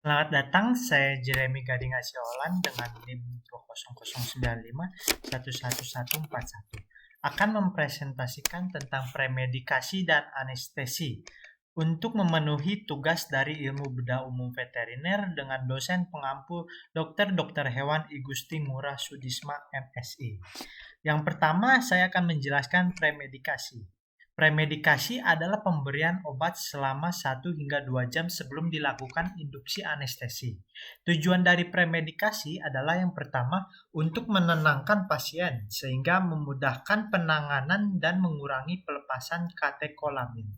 Selamat datang, saya Jeremy Gading Asiolan dengan NIM 20095111141 akan mempresentasikan tentang premedikasi dan anestesi untuk memenuhi tugas dari ilmu bedah umum veteriner dengan dosen pengampu Dr. Hewan Igusti Ngurah Sudisma MSI. Yang pertama, saya akan menjelaskan premedikasi. Premedikasi adalah pemberian obat selama 1 hingga 2 jam sebelum dilakukan induksi anestesi. Tujuan dari premedikasi adalah yang pertama untuk menenangkan pasien sehingga memudahkan penanganan dan mengurangi pelepasan katekolamin.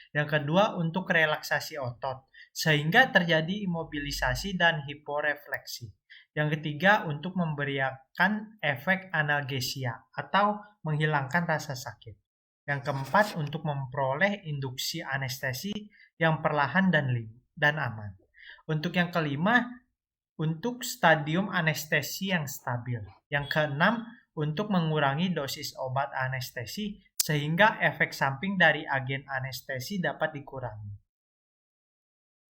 Yang kedua untuk relaksasi otot sehingga terjadi imobilisasi dan hiporefleksi. Yang ketiga untuk memberikan efek analgesia atau menghilangkan rasa sakit. Yang keempat, untuk memperoleh induksi anestesi yang perlahan dan aman. Untuk yang kelima, untuk stadium anestesi yang stabil. Yang keenam, untuk mengurangi dosis obat anestesi sehingga efek samping dari agen anestesi dapat dikurangi.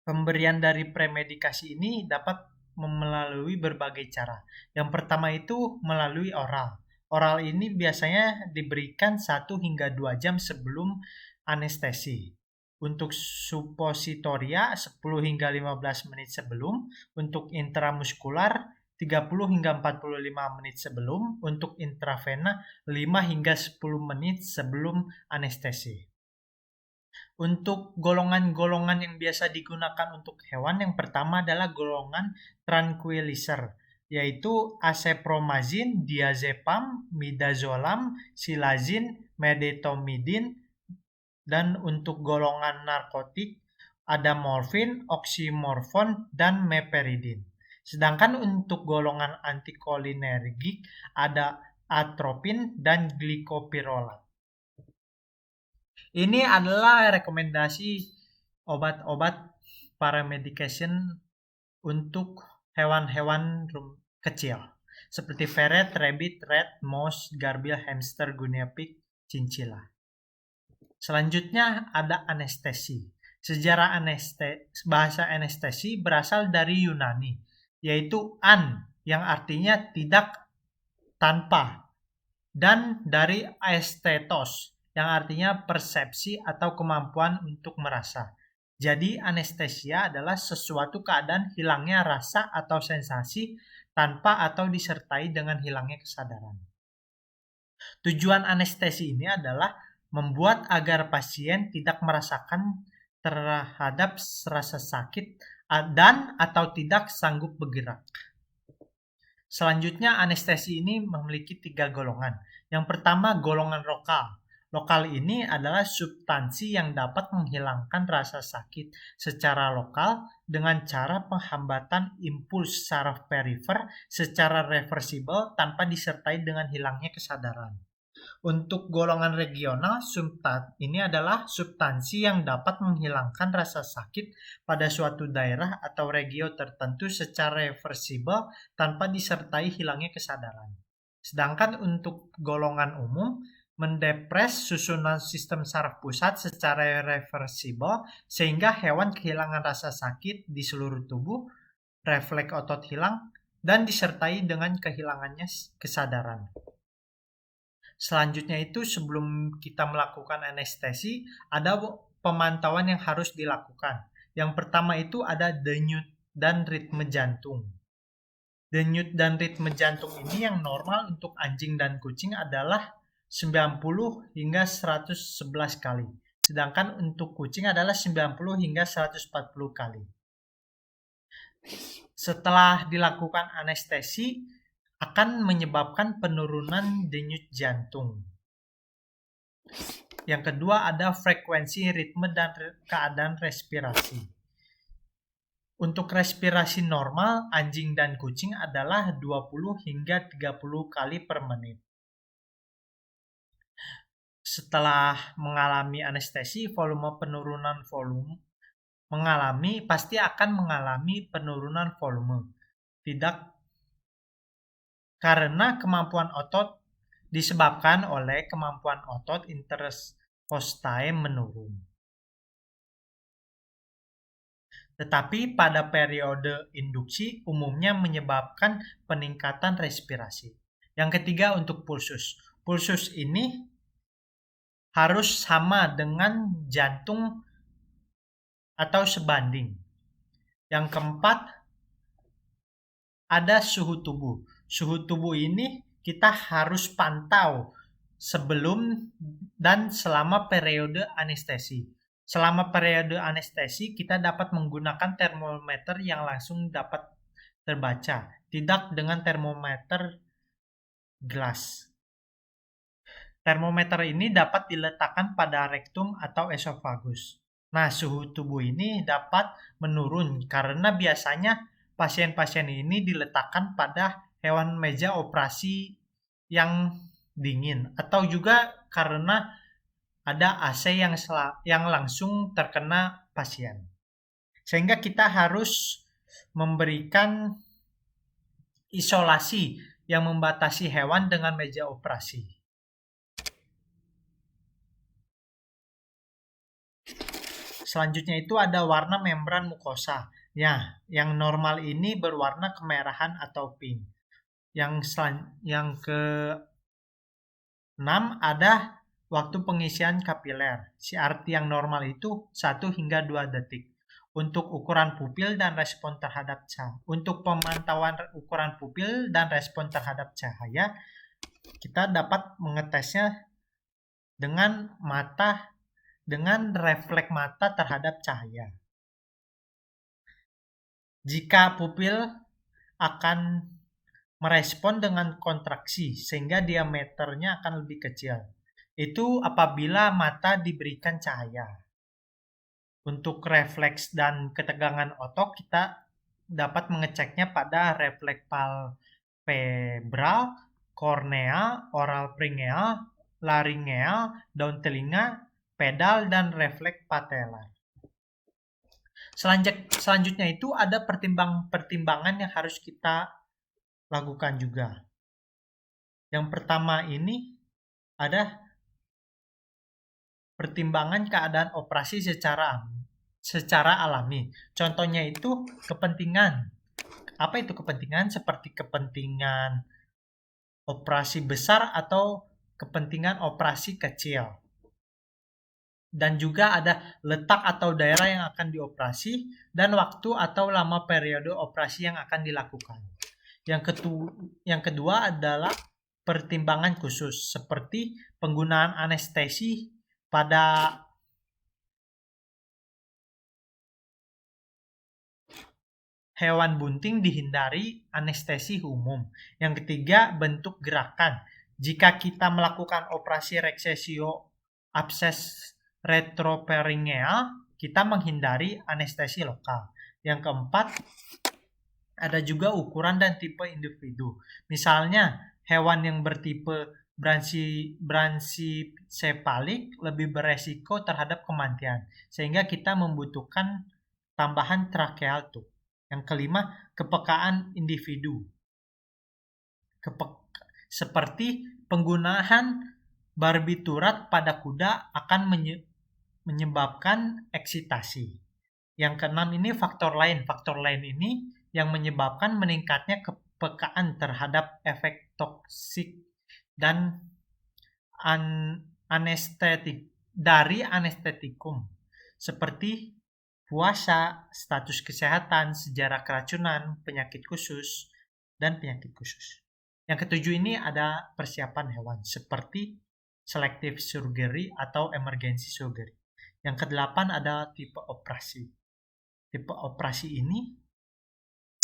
Pemberian dari premedikasi ini dapat melalui berbagai cara. Yang pertama itu melalui oral. Oral ini biasanya diberikan 1 hingga 2 jam sebelum anestesi. Untuk suppositoria 10 hingga 15 menit sebelum, untuk intramuskular 30 hingga 45 menit sebelum, untuk intravena 5 hingga 10 menit sebelum anestesi. Untuk golongan-golongan yang biasa digunakan untuk hewan, yang pertama adalah golongan tranquilizer, yaitu acepromazin, diazepam, midazolam, silazin, medetomidin, dan untuk golongan narkotik ada morfin, oksimorfon, dan meperidin. Sedangkan untuk golongan antikolinergik ada atropin dan glikopirolat. Ini adalah rekomendasi obat-obat paramedication untuk hewan-hewan kecil seperti ferret, rabbit, rat, mouse, garbil, hamster, guinea pig, cincilla. Selanjutnya ada anestesi. Sejarah bahasa anestesi berasal dari Yunani, yaitu an yang artinya tidak, tanpa, dan dari aesthetos yang artinya persepsi atau kemampuan untuk merasa. Jadi anestesia adalah sesuatu keadaan hilangnya rasa atau sensasi tanpa atau disertai dengan hilangnya kesadaran. Tujuan anestesi ini adalah membuat agar pasien tidak merasakan terhadap rasa sakit dan atau tidak sanggup bergerak. Selanjutnya, anestesi ini memiliki 3 golongan. Yang pertama, golongan lokal. Lokal ini adalah substansi yang dapat menghilangkan rasa sakit secara lokal dengan cara penghambatan impuls saraf perifer secara reversibel tanpa disertai dengan hilangnya kesadaran. Untuk golongan regional, ini adalah substansi yang dapat menghilangkan rasa sakit pada suatu daerah atau regio tertentu secara reversibel tanpa disertai hilangnya kesadaran. Sedangkan untuk golongan umum, mendepres susunan sistem saraf pusat secara reversibel sehingga hewan kehilangan rasa sakit di seluruh tubuh, refleks otot hilang, dan disertai dengan kehilangannya kesadaran. Selanjutnya itu sebelum kita melakukan anestesi, ada pemantauan yang harus dilakukan. Yang pertama itu ada denyut dan ritme jantung. Denyut dan ritme jantung ini yang normal untuk anjing dan kucing adalah 90 hingga 111 kali. Sedangkan untuk kucing adalah 90 hingga 140 kali. Setelah dilakukan anestesi, akan menyebabkan penurunan denyut jantung. Yang kedua ada frekuensi, ritme, dan keadaan respirasi. Untuk respirasi normal, anjing dan kucing adalah 20 hingga 30 kali per menit. Setelah mengalami anestesi, pasti akan mengalami penurunan volume. Tidak karena kemampuan otot disebabkan oleh kemampuan otot interkostae menurun. Tetapi pada periode induksi umumnya menyebabkan peningkatan respirasi. Yang ketiga untuk pulsus. Pulsus ini harus sama dengan jantung atau sebanding. Yang keempat, ada suhu tubuh. Suhu tubuh ini kita harus pantau sebelum dan selama periode anestesi. Selama periode anestesi, kita dapat menggunakan termometer yang langsung dapat terbaca, tidak dengan termometer gelas. Termometer ini dapat diletakkan pada rektum atau esofagus. Nah, suhu tubuh ini dapat menurun karena biasanya pasien-pasien ini diletakkan pada hewan meja operasi yang dingin atau juga karena ada AC yang langsung terkena pasien. Sehingga kita harus memberikan isolasi yang membatasi hewan dengan meja operasi. Selanjutnya itu ada warna membran mukosa. Ya, yang normal ini berwarna kemerahan atau pink. Yang ke-6 ada waktu pengisian kapiler. CRT yang normal itu 1 hingga 2 detik. Untuk ukuran pupil dan respon terhadap cahaya. Untuk pemantauan ukuran pupil dan respon terhadap cahaya, kita dapat mengetesnya dengan refleks mata terhadap cahaya. Jika pupil akan merespon dengan kontraksi sehingga diameternya akan lebih kecil. Itu apabila mata diberikan cahaya. Untuk refleks dan ketegangan otot kita dapat mengeceknya pada refleks palpebral, kornea, oral pharyngeal, laryngeal, daun telinga, pedal, dan refleks patellar. Selanjutnya itu ada pertimbangan yang harus kita lakukan juga. Yang pertama ini ada pertimbangan keadaan operasi secara alami. Contohnya itu kepentingan. Apa itu kepentingan? Seperti kepentingan operasi besar atau kepentingan operasi kecil. Dan juga ada letak atau daerah yang akan dioperasi dan waktu atau lama periode operasi yang akan dilakukan. Yang kedua adalah pertimbangan khusus seperti penggunaan anestesi pada hewan bunting dihindari anestesi umum. Yang ketiga, bentuk gerakan. Jika kita melakukan operasi reksesio abses retropharyngeal, kita menghindari anestesi lokal. Yang keempat, ada juga ukuran dan tipe individu. Misalnya, hewan yang bertipe branchisepalik lebih beresiko terhadap kematian, sehingga kita membutuhkan tambahan tracheal tube. Yang kelima, kepekaan individu. Seperti penggunaan barbiturat pada kuda akan menyebabkan eksitasi. Yang keenam ini faktor lain. Faktor lain ini yang menyebabkan meningkatnya kepekaan terhadap efek toksik dan anestetikum seperti puasa, status kesehatan, sejarah keracunan, penyakit khusus, dan penyakit khusus. Yang ketujuh ini ada persiapan hewan seperti selective surgery atau emergency surgery. Yang kedelapan ada tipe operasi. Tipe operasi ini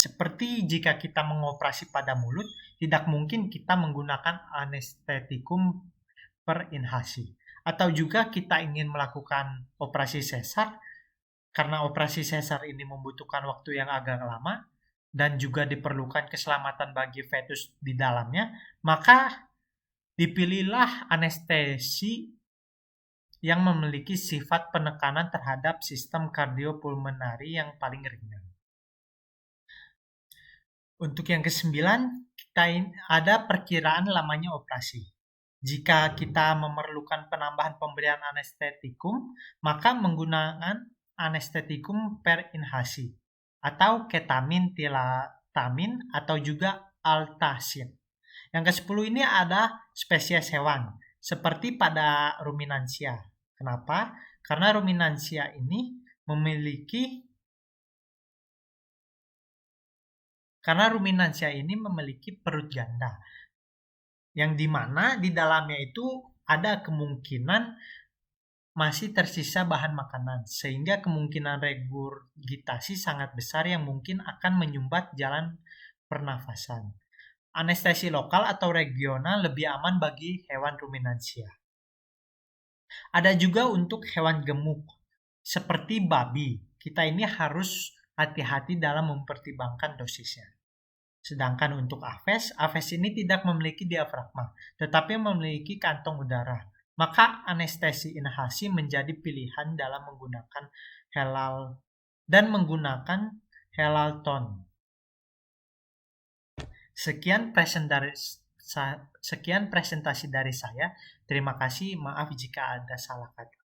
seperti jika kita mengoperasi pada mulut, tidak mungkin kita menggunakan anestetikum per inhalasi. Atau juga kita ingin melakukan operasi sesar, karena operasi sesar ini membutuhkan waktu yang agak lama dan juga diperlukan keselamatan bagi fetus di dalamnya, maka dipilihlah anestesi yang memiliki sifat penekanan terhadap sistem kardiopulmonari yang paling ringan. Untuk yang kesembilan, kita ada perkiraan lamanya operasi. Jika kita memerlukan penambahan pemberian anestetikum, maka menggunakan anestetikum per inhalasi atau ketamin, tilatamin, atau juga altasin. Yang ke-10 ini ada spesies hewan, seperti pada ruminansia. Kenapa? Karena ruminansia ini memiliki perut ganda, yang dimana di dalamnya itu ada kemungkinan masih tersisa bahan makanan, sehingga kemungkinan regurgitasi sangat besar yang mungkin akan menyumbat jalan pernafasan. Anestesi lokal atau regional lebih aman bagi hewan ruminansia. Ada juga untuk hewan gemuk, seperti babi. Kita ini harus hati-hati dalam mempertimbangkan dosisnya. Sedangkan untuk aves ini tidak memiliki diafragma, tetapi memiliki kantong udara. Maka anestesi inhalasi menjadi pilihan dalam menggunakan helal tone. Sekian presentasi dari saya. Terima kasih, maaf jika ada salah kata.